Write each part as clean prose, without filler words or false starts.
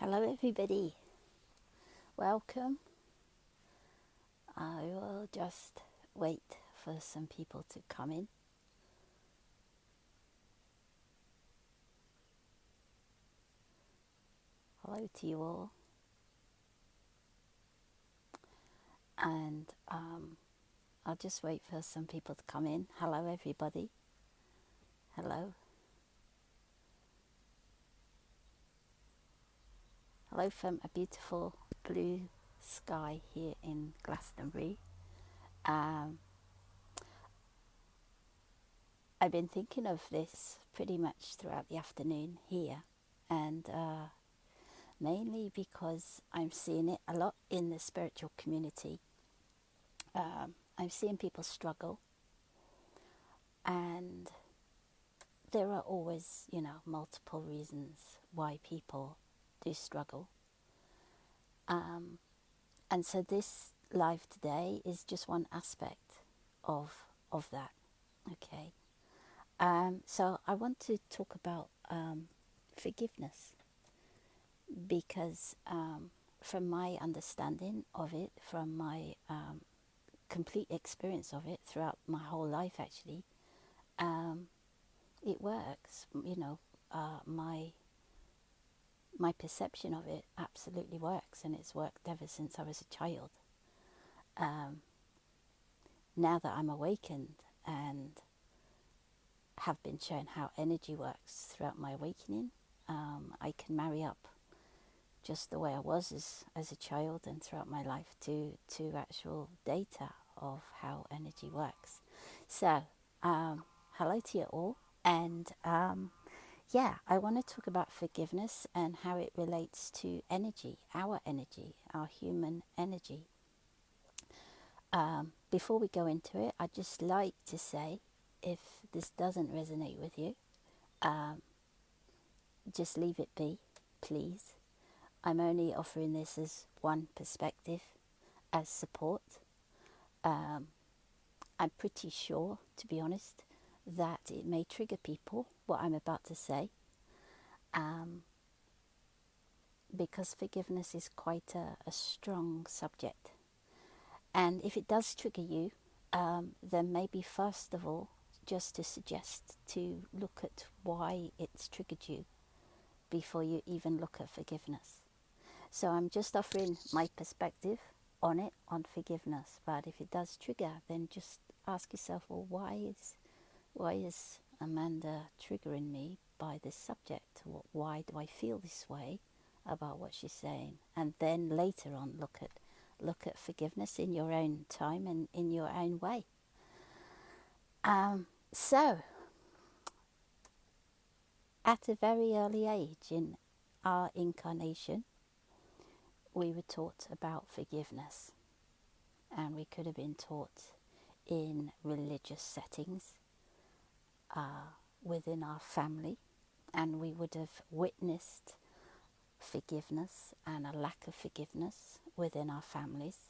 Hello everybody, welcome. I will just wait for some people to come in. Hello to you all, and I'll just wait for some people to come in. Hello everybody, hello. Hello from a beautiful blue sky here in Glastonbury. I've been thinking of this pretty much throughout the afternoon here, and mainly because I'm seeing it a lot in the spiritual community. I'm seeing people struggle, and there are always, multiple reasons why people do struggle. And so this live today is just one aspect of that. Okay. So I want to talk about forgiveness, because from my understanding of it, from my complete experience of it throughout my whole life, actually, it works. My perception of it absolutely works, and it's worked ever since I was a child. Now that I'm awakened and have been shown how energy works throughout my awakening, I can marry up just the way I was as a child and throughout my life to actual data of how energy works. So, hello to you all, and I want to talk about forgiveness and how it relates to energy, our human energy. Before we go into it, I'd just like to say, if this doesn't resonate with you, just leave it be, please. I'm only offering this as one perspective, as support. I'm pretty sure, to be honest, that it may trigger people, what I'm about to say, because forgiveness is quite a strong subject. And if it does trigger you, then maybe first of all, just to suggest to look at why it's triggered you before you even look at forgiveness. So I'm just offering my perspective on it, on forgiveness. But if it does trigger, then just ask yourself, well, why is Amanda triggering me by this subject? Why do I feel this way about what she's saying? And then later on, look at forgiveness in your own time and in your own way. So, at a very early age in our incarnation, we were taught about forgiveness, and we could have been taught in religious settings, within our family, and we would have witnessed forgiveness and a lack of forgiveness within our families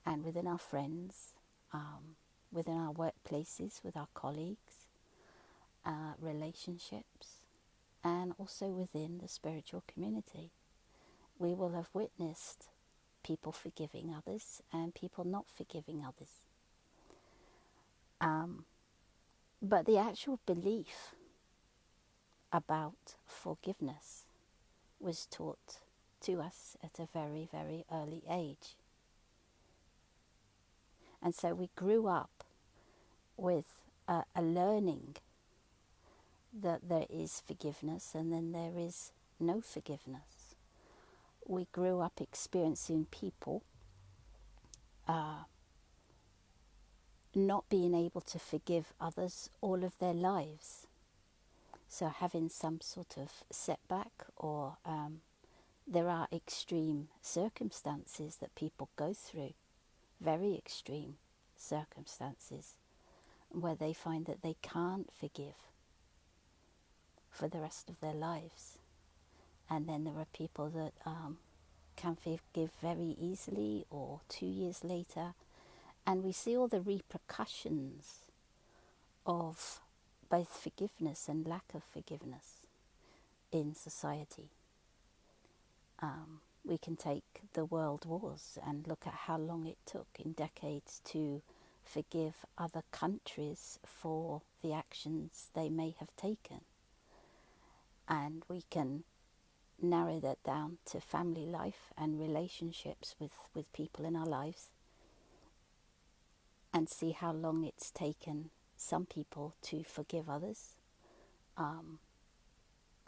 and within our friends, within our workplaces, with our colleagues, relationships, and also within the spiritual community. We will have witnessed people forgiving others and people not forgiving others. But the actual belief about forgiveness was taught to us at a very, very early age. And so we grew up with a learning that there is forgiveness and then there is no forgiveness. We grew up experiencing people not being able to forgive others all of their lives. So having some sort of setback, or there are extreme circumstances that people go through, very extreme circumstances, where they find that they can't forgive for the rest of their lives. And then there are people that can forgive very easily, or 2 years later. And we see all the repercussions of both forgiveness and lack of forgiveness in society. We can take the world wars and look at how long it took in decades to forgive other countries for the actions they may have taken. And we can narrow that down to family life and relationships with people in our lives, and see how long it's taken some people to forgive others.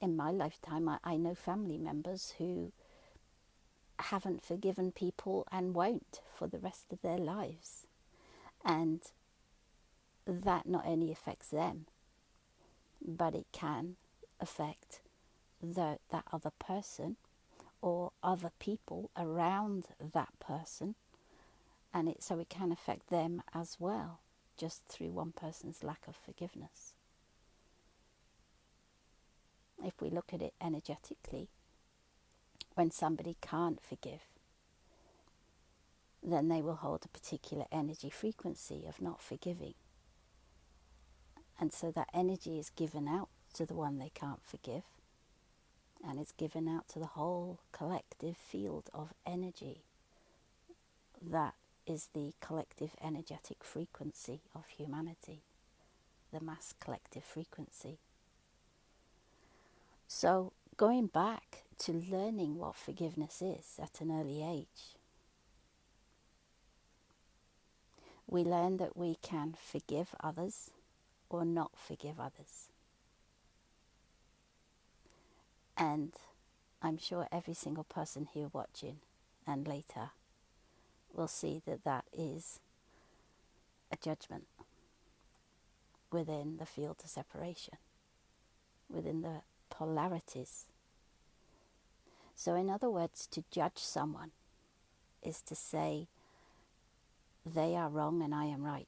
In my lifetime, I know family members who haven't forgiven people and won't for the rest of their lives. And that not only affects them, but it can affect that other person or other people around that person. And so it can affect them as well, just through one person's lack of forgiveness. If we look at it energetically, when somebody can't forgive, then they will hold a particular energy frequency of not forgiving. And so that energy is given out to the one they can't forgive, and it's given out to the whole collective field of energy. That is the collective energetic frequency of humanity, the mass collective frequency. So going back to learning what forgiveness is at an early age, we learn that we can forgive others or not forgive others. And I'm sure every single person here watching and later will see that that is a judgment within the field of separation, within the polarities. So in other words, to judge someone is to say they are wrong and I am right.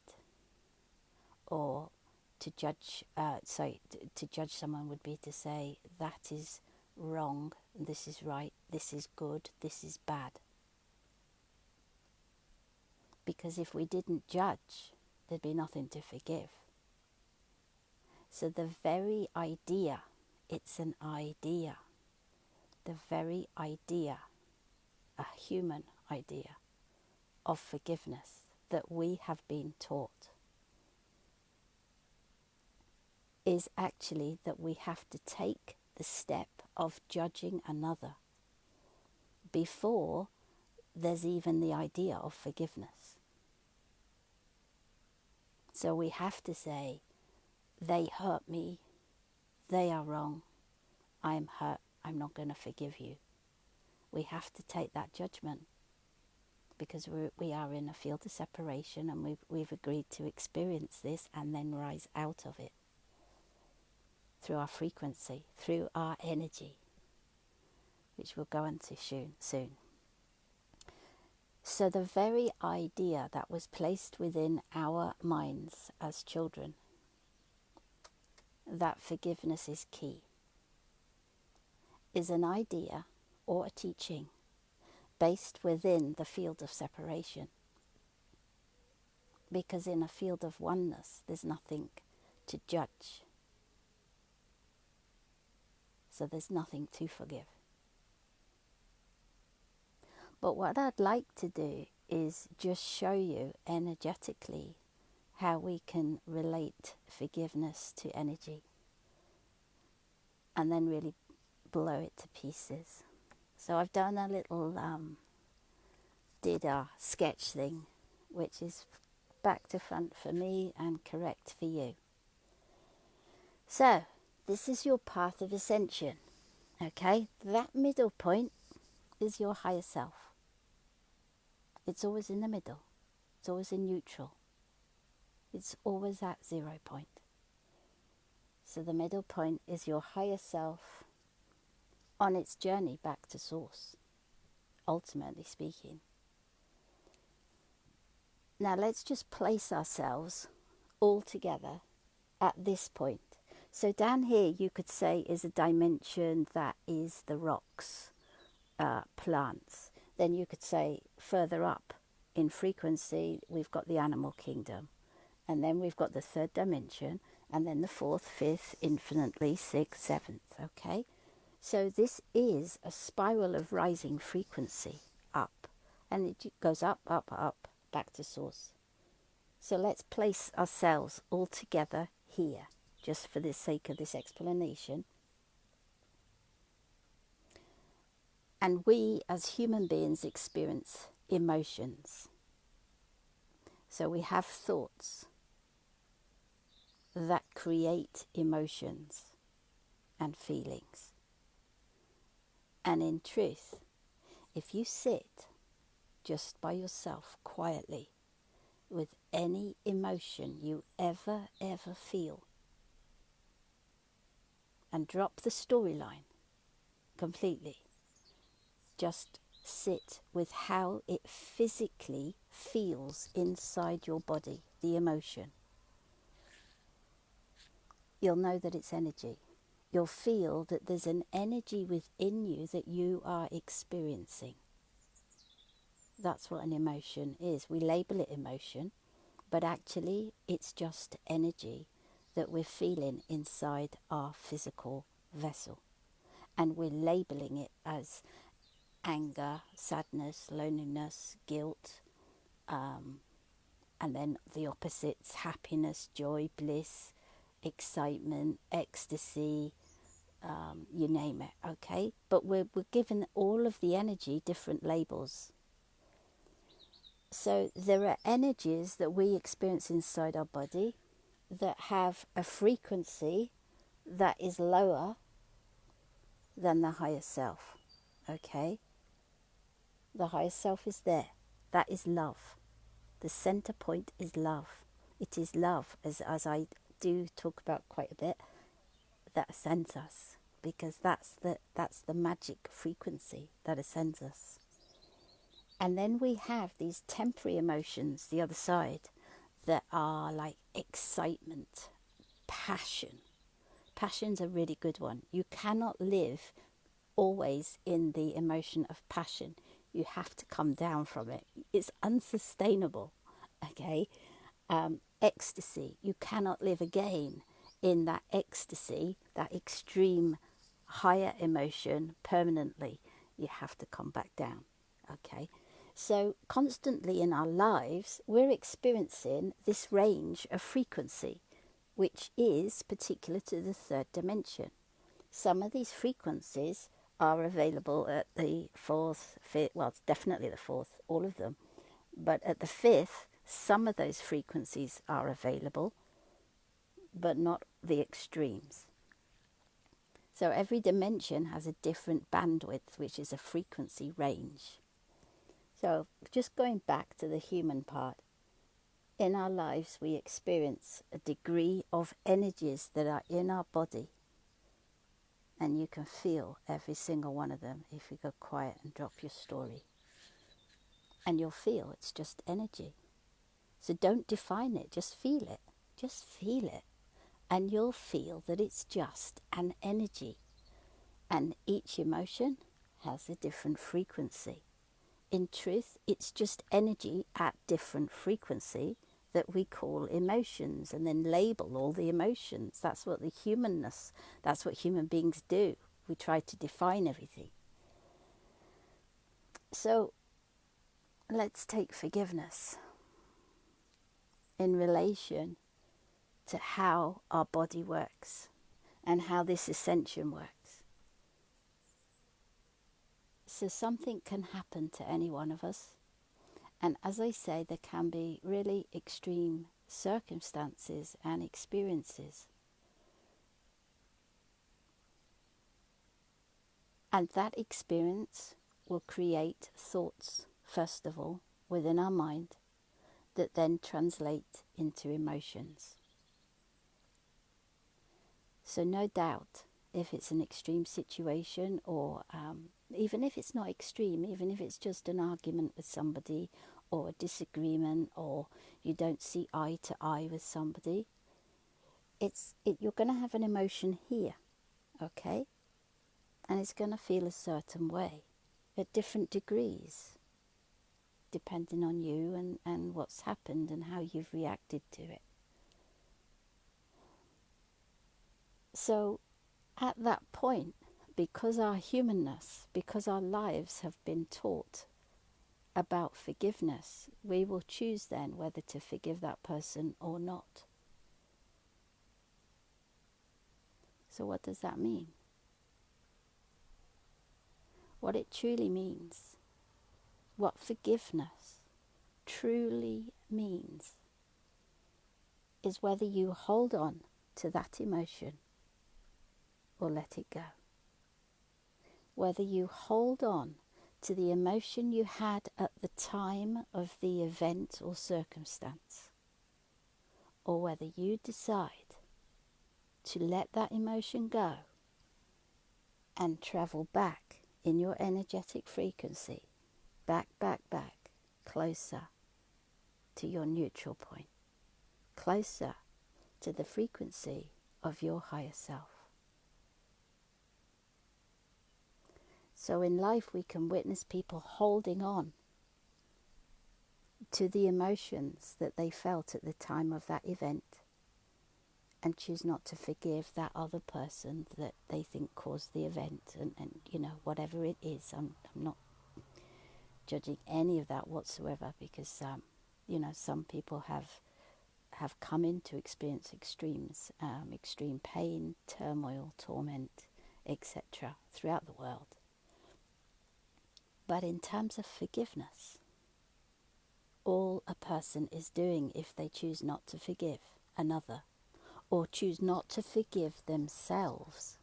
Or to judge someone would be to say that is wrong, this is right, this is good, this is bad. Because if we didn't judge, there'd be nothing to forgive. So the very idea, it's an idea, the very idea, a human idea of forgiveness that we have been taught is actually that we have to take the step of judging another before there's even the idea of forgiveness. So we have to say, they hurt me, they are wrong, I am hurt, I'm not going to forgive you. We have to take that judgment because we are in a field of separation, and we've agreed to experience this and then rise out of it through our frequency, through our energy, which we'll go into soon. So the very idea that was placed within our minds as children, that forgiveness is key, is an idea or a teaching based within the field of separation. Because in a field of oneness, there's nothing to judge. So there's nothing to forgive. But what I'd like to do is just show you energetically how we can relate forgiveness to energy and then really blow it to pieces. So I've done a little sketch thing, which is back to front for me and correct for you. So this is your path of ascension, okay? That middle point is your higher self. It's always in the middle. It's always in neutral. It's always at 0 point. So the middle point is your higher self on its journey back to source, ultimately speaking. Now let's just place ourselves all together at this point. So down here you could say is a dimension that is the rocks, plants. Then you could say further up in frequency we've got the animal kingdom, and then we've got the third dimension, and then the fourth, fifth, infinitely, sixth, seventh, okay? So this is a spiral of rising frequency up, and it goes up, up, up, back to source. So let's place ourselves all together here, just for the sake of this explanation. And we as human beings experience emotions. So we have thoughts that create emotions and feelings. And in truth, if you sit just by yourself quietly with any emotion you ever feel, and drop the storyline completely, just sit with how it physically feels inside your body, the emotion. You'll know that it's energy. You'll feel that there's an energy within you that you are experiencing. That's what an emotion is. We label it emotion, but actually it's just energy that we're feeling inside our physical vessel. And we're labeling it as anger, sadness, loneliness, guilt, and then the opposites: happiness, joy, bliss, excitement, ecstasy, you name it, okay? But we're giving all of the energy different labels. So there are energies that we experience inside our body that have a frequency that is lower than the higher self, okay? The higher self is there. That is love. The center point is love. It is love, as I do talk about quite a bit, that ascends us, because that's the magic frequency that ascends us. And then we have these temporary emotions, the other side, that are like excitement, passion. Passion's a really good one. You cannot live always in the emotion of passion. You have to come down from it. It's unsustainable, okay? Ecstasy, you cannot live again in that ecstasy, that extreme higher emotion permanently. You have to come back down, okay? So constantly in our lives, we're experiencing this range of frequency, which is particular to the third dimension. Some of these frequencies are available at the fourth, fifth, well, it's definitely the fourth, all of them. But at the fifth, some of those frequencies are available, but not the extremes. So every dimension has a different bandwidth, which is a frequency range. So just going back to the human part, in our lives we experience a degree of energies that are in our body. And you can feel every single one of them if you go quiet and drop your story. And you'll feel it's just energy. So don't define it, just feel it. Just feel it. And you'll feel that it's just an energy. And each emotion has a different frequency. In truth, it's just energy at different frequency that we call emotions, and then label all the emotions. That's what the humanness, that's what human beings do. We try to define everything. So let's take forgiveness in relation to how our body works and how this ascension works. So something can happen to any one of us. And as I say, there can be really extreme circumstances and experiences. And that experience will create thoughts, first of all, within our mind, that then translate into emotions. So no doubt, if it's an extreme situation, or even if it's not extreme, even if it's just an argument with somebody, or a disagreement, or you don't see eye to eye with somebody, you're going to have an emotion here, okay? And it's going to feel a certain way at different degrees, depending on you and what's happened and how you've reacted to it. So at that point, because our humanness, because our lives have been taught about forgiveness, we will choose then whether to forgive that person or not. So what does that mean? What it truly means, what forgiveness truly means, is whether you hold on to that emotion or let it go. Whether you hold on to the emotion you had at the time of the event or circumstance, or whether you decide to let that emotion go and travel back in your energetic frequency, back, closer to your neutral point, closer to the frequency of your higher self. So in life we can witness people holding on to the emotions that they felt at the time of that event and choose not to forgive that other person that they think caused the event, and you know, whatever it is. I'm not judging any of that whatsoever, because you know, some people have come in to experience extremes, extreme pain, turmoil, torment, etc. throughout the world. But in terms of forgiveness, all a person is doing, if they choose not to forgive another or choose not to forgive themselves,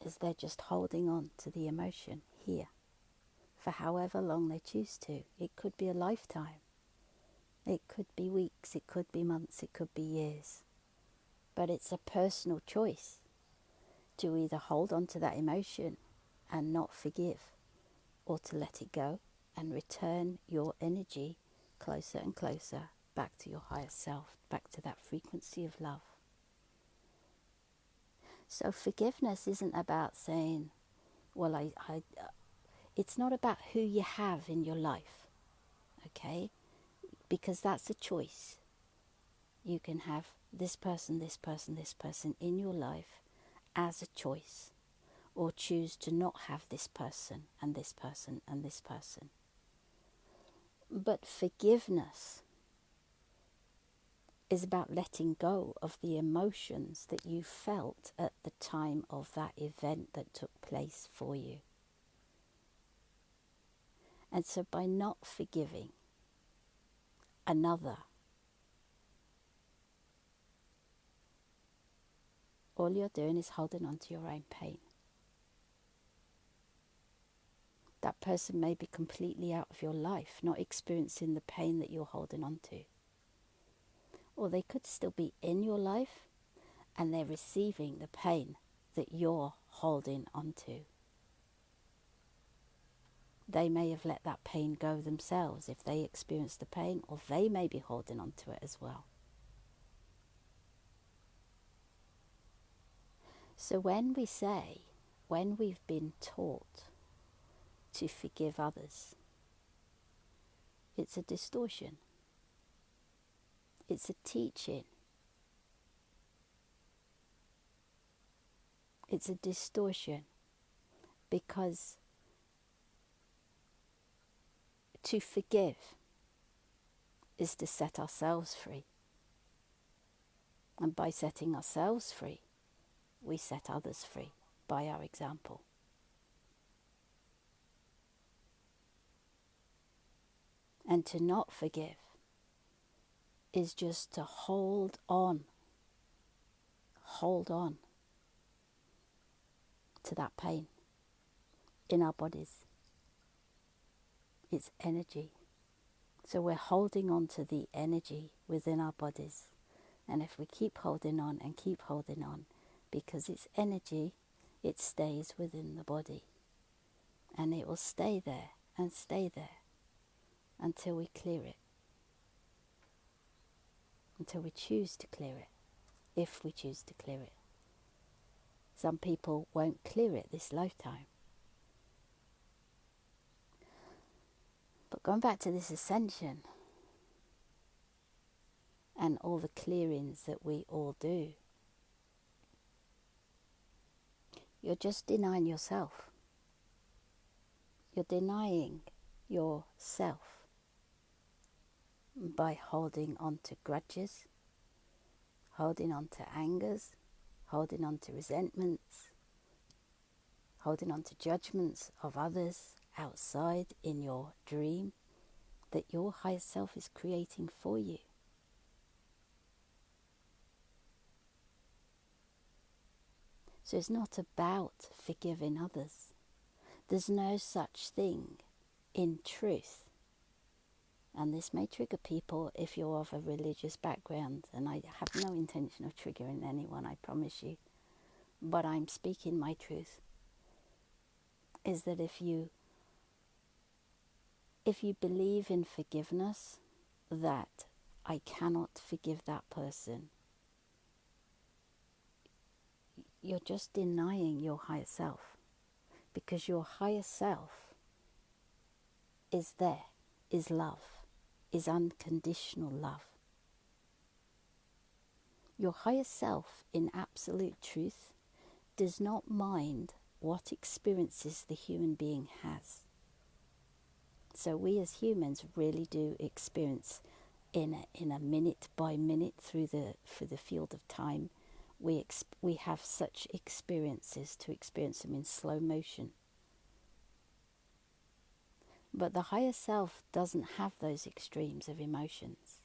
is they're just holding on to the emotion here for however long they choose to. It could be a lifetime. It could be weeks, it could be months, it could be years. But it's a personal choice to either hold on to that emotion and not forgive, or to let it go and return your energy closer and closer back to your higher self, back to that frequency of love. So forgiveness isn't about saying, well, it's not about who you have in your life, okay? Because that's a choice. You can have this person, this person, this person in your life as a choice, or choose to not have this person and this person and this person. But forgiveness is about letting go of the emotions that you felt at the time of that event that took place for you. And so by not forgiving another, all you're doing is holding on to your own pain. That person may be completely out of your life, not experiencing the pain that you're holding on to. Or they could still be in your life and they're receiving the pain that you're holding on to. They may have let that pain go themselves if they experience the pain, or they may be holding on to it as well. So when we've been taught to forgive others, it's a distortion. It's a teaching. It's a distortion, because to forgive is to set ourselves free. And by setting ourselves free, we set others free by our example. And to not forgive is just to hold on to that pain in our bodies. It's energy. So we're holding on to the energy within our bodies. And if we keep holding on and keep holding on, because it's energy, it stays within the body. And it will stay there and stay there until we clear it. Until we choose to clear it, if we choose to clear it. Some people won't clear it this lifetime. But going back to this ascension and all the clearings that we all do, you're just denying yourself. You're denying yourself by holding on to grudges, holding on to angers, holding on to resentments, holding on to judgments of others outside in your dream that your higher self is creating for you. So it's not about forgiving others. There's no such thing in truth. And this may trigger people if you're of a religious background, and I have no intention of triggering anyone, I promise you. But I'm speaking my truth. Is that if you believe in forgiveness, that I cannot forgive that person, you're just denying your higher self. Because your higher self is there, is love, is unconditional love. Your higher self, in absolute truth, does not mind what experiences the human being has. So we as humans really do experience in a minute by minute through the field of time. We have such experiences to experience them in slow motion. But the higher self doesn't have those extremes of emotions.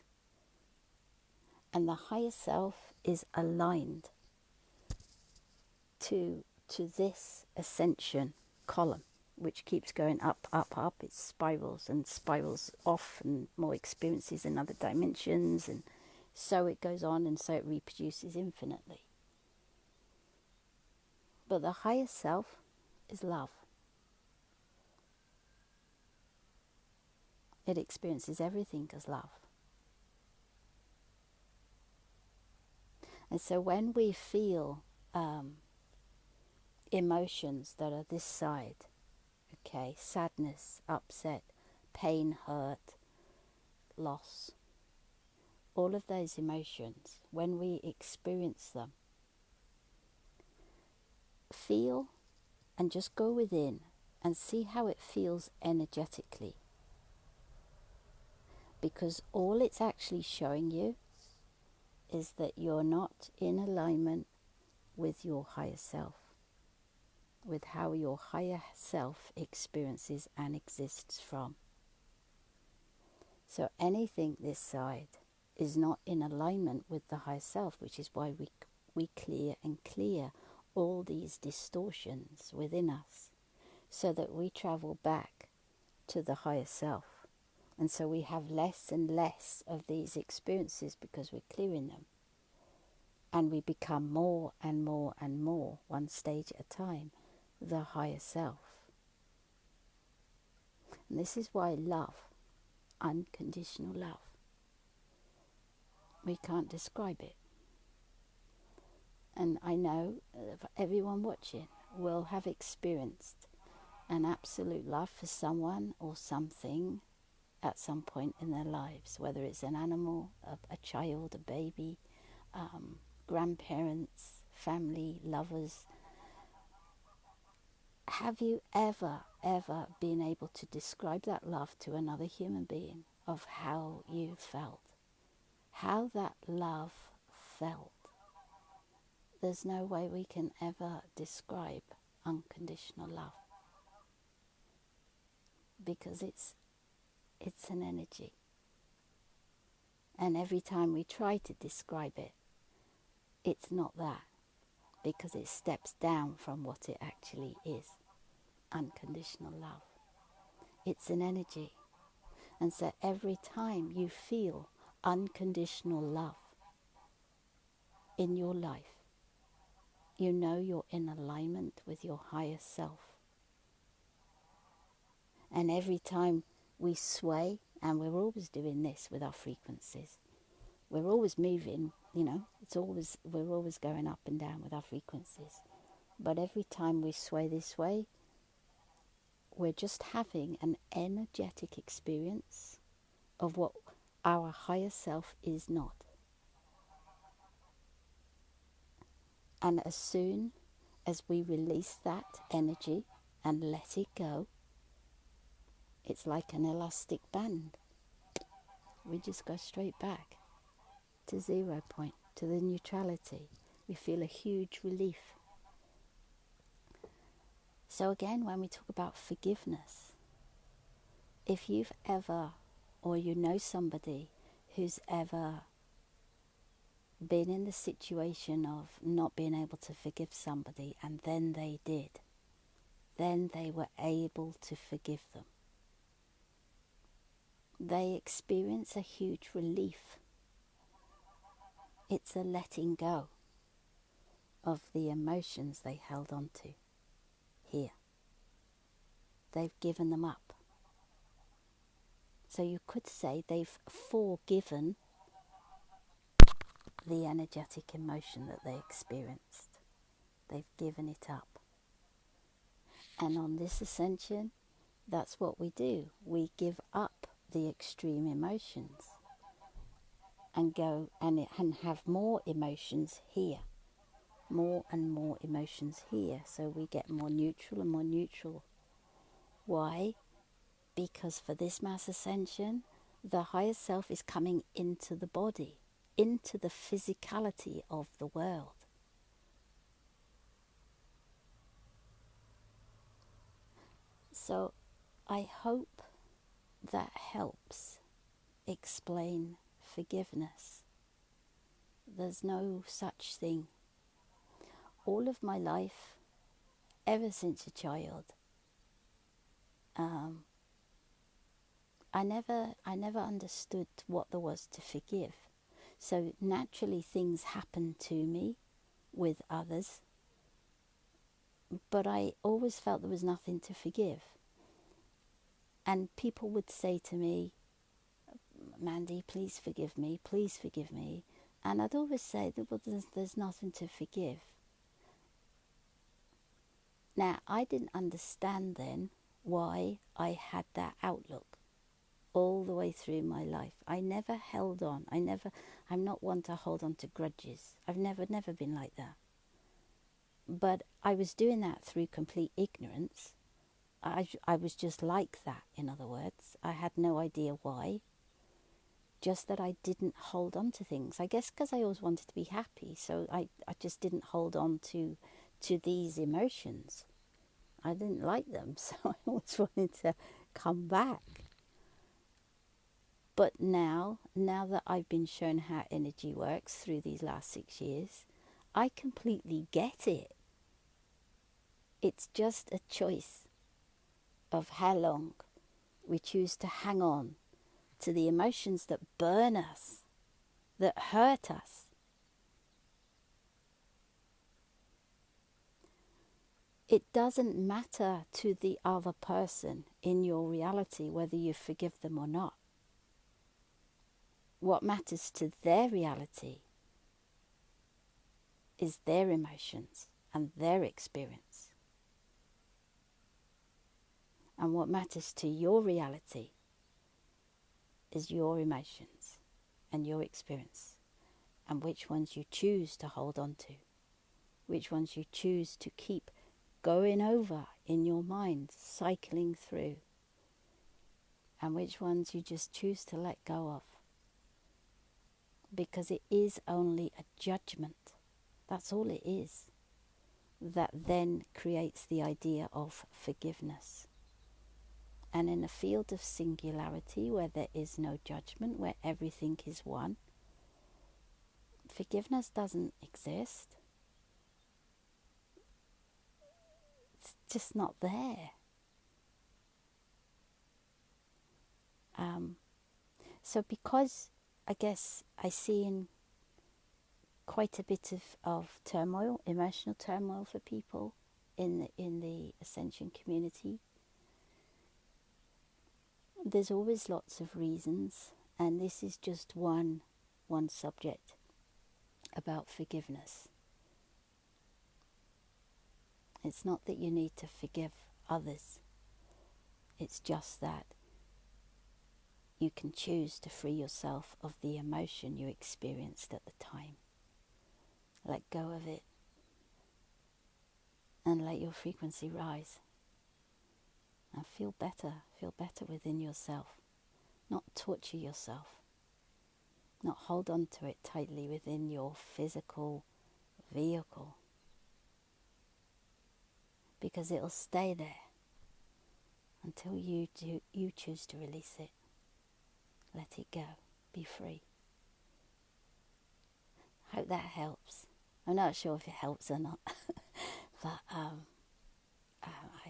And the higher self is aligned to this ascension column, which keeps going up, up, up. It spirals and spirals off, and more experiences in other dimensions, and so it goes on, and so it reproduces infinitely. But the higher self is love. It experiences everything as love. And so when we feel emotions that are this side, okay, sadness, upset, pain, hurt, loss, all of those emotions, when we experience them, feel and just go within and see how it feels energetically. Because all it's actually showing you is that you're not in alignment with your higher self, with how your higher self experiences and exists from. So anything this side is not in alignment with the higher self, which is why we clear and clear all these distortions within us, so that we travel back to the higher self. And so we have less and less of these experiences because we're clearing them. And we become more and more and more, one stage at a time, the higher self. And this is why love, unconditional love, we can't describe it. And I know everyone watching will have experienced an absolute love for someone or something at some point in their lives, whether it's an animal, a child, a baby, grandparents, family, lovers. Have you ever been able to describe that love to another human being, of how you felt? How that love felt? There's no way we can ever describe unconditional love, because it's an energy. And every time we try to describe it, it's not that, because it steps down from what it actually is, unconditional love. It's an energy. And so every time you feel unconditional love in your life, you know you're in alignment with your higher self. And every time we sway, and we're always doing this with our frequencies, we're always moving, we're always going up and down with our frequencies. But every time we sway this way, we're just having an energetic experience of what our higher self is not. And as soon as we release that energy and let it go, it's like an elastic band. We just go straight back to 0 point, to the neutrality. We feel a huge relief. So again, when we talk about forgiveness, if you've ever, or you know somebody who's ever been in the situation of not being able to forgive somebody, and then they did, then they were able to forgive them, they experience a huge relief. It's a letting go of the emotions they held on to here. They've given them up. So you could say they've forgiven the energetic emotion that they experienced. They've given it up. And on this ascension, that's what we do. We give up the extreme emotions and go and have more emotions here. More and more emotions here. So we get more neutral and more neutral. Why? Because for this mass ascension, the higher self is coming into the body, into the physicality of the world. So I hope that helps explain forgiveness. There's no such thing. All of my life, ever since a child, I never understood what there was to forgive. So naturally things happen to me with others, but I always felt there was nothing to forgive. And people would say to me, Mandy, please forgive me, please forgive me. And I'd always say, well, there's nothing to forgive. Now, I didn't understand then why I had that outlook all the way through my life. I never held on. I'm not one to hold on to grudges. I've never been like that. But I was doing that through complete ignorance. I was just like that, in other words. I had no idea why. Just that I didn't hold on to things. I guess because I always wanted to be happy. So I just didn't hold on to these emotions. I didn't like them. So I always wanted to come back. But now that I've been shown how energy works through these last 6 years, I completely get it. It's just a choice of how long we choose to hang on to the emotions that burn us, that hurt us. It doesn't matter to the other person in your reality whether you forgive them or not. What matters to their reality is their emotions and their experience. And what matters to your reality is your emotions and your experience, and which ones you choose to hold on to, which ones you choose to keep going over in your mind, cycling through, and which ones you just choose to let go of. Because it is only a judgment. That's all it is. That then creates the idea of forgiveness. And in a field of singularity where there is no judgment, where everything is one, forgiveness doesn't exist. It's just not there. So because I guess I see in quite a bit of turmoil, emotional turmoil for people in the Ascension community, there's always lots of reasons, and this is just one subject about forgiveness. It's not that you need to forgive others. It's just that you can choose to free yourself of the emotion you experienced at the time. Let go of it. and let your frequency rise. And feel better within yourself. Not torture yourself. Not hold on to it tightly within your physical vehicle. Because it'll stay there until you choose to release it. Let it go. Be free. Hope that helps. I'm not sure if it helps or not. But I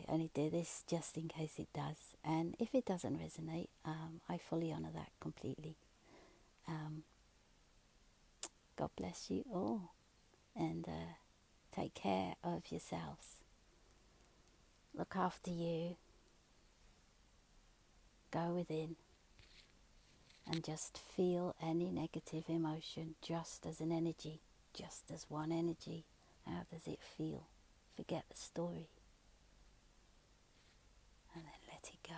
only do this just in case it does. And if it doesn't resonate, I fully honour that completely. God bless you all. And take care of yourselves. Look after you. Go within. And just feel any negative emotion just as an energy. Just as one energy. How does it feel? Forget the story. And then let it go.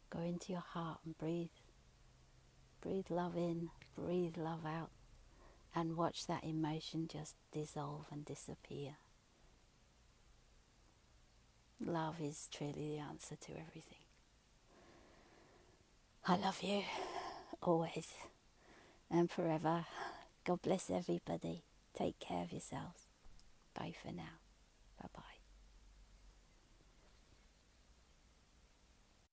Go into your heart and breathe. Breathe love in, breathe love out. And watch that emotion just dissolve and disappear. Love is truly the answer to everything. I love you, always and forever. God bless everybody. Take care of yourselves. Bye for now. Bye-bye.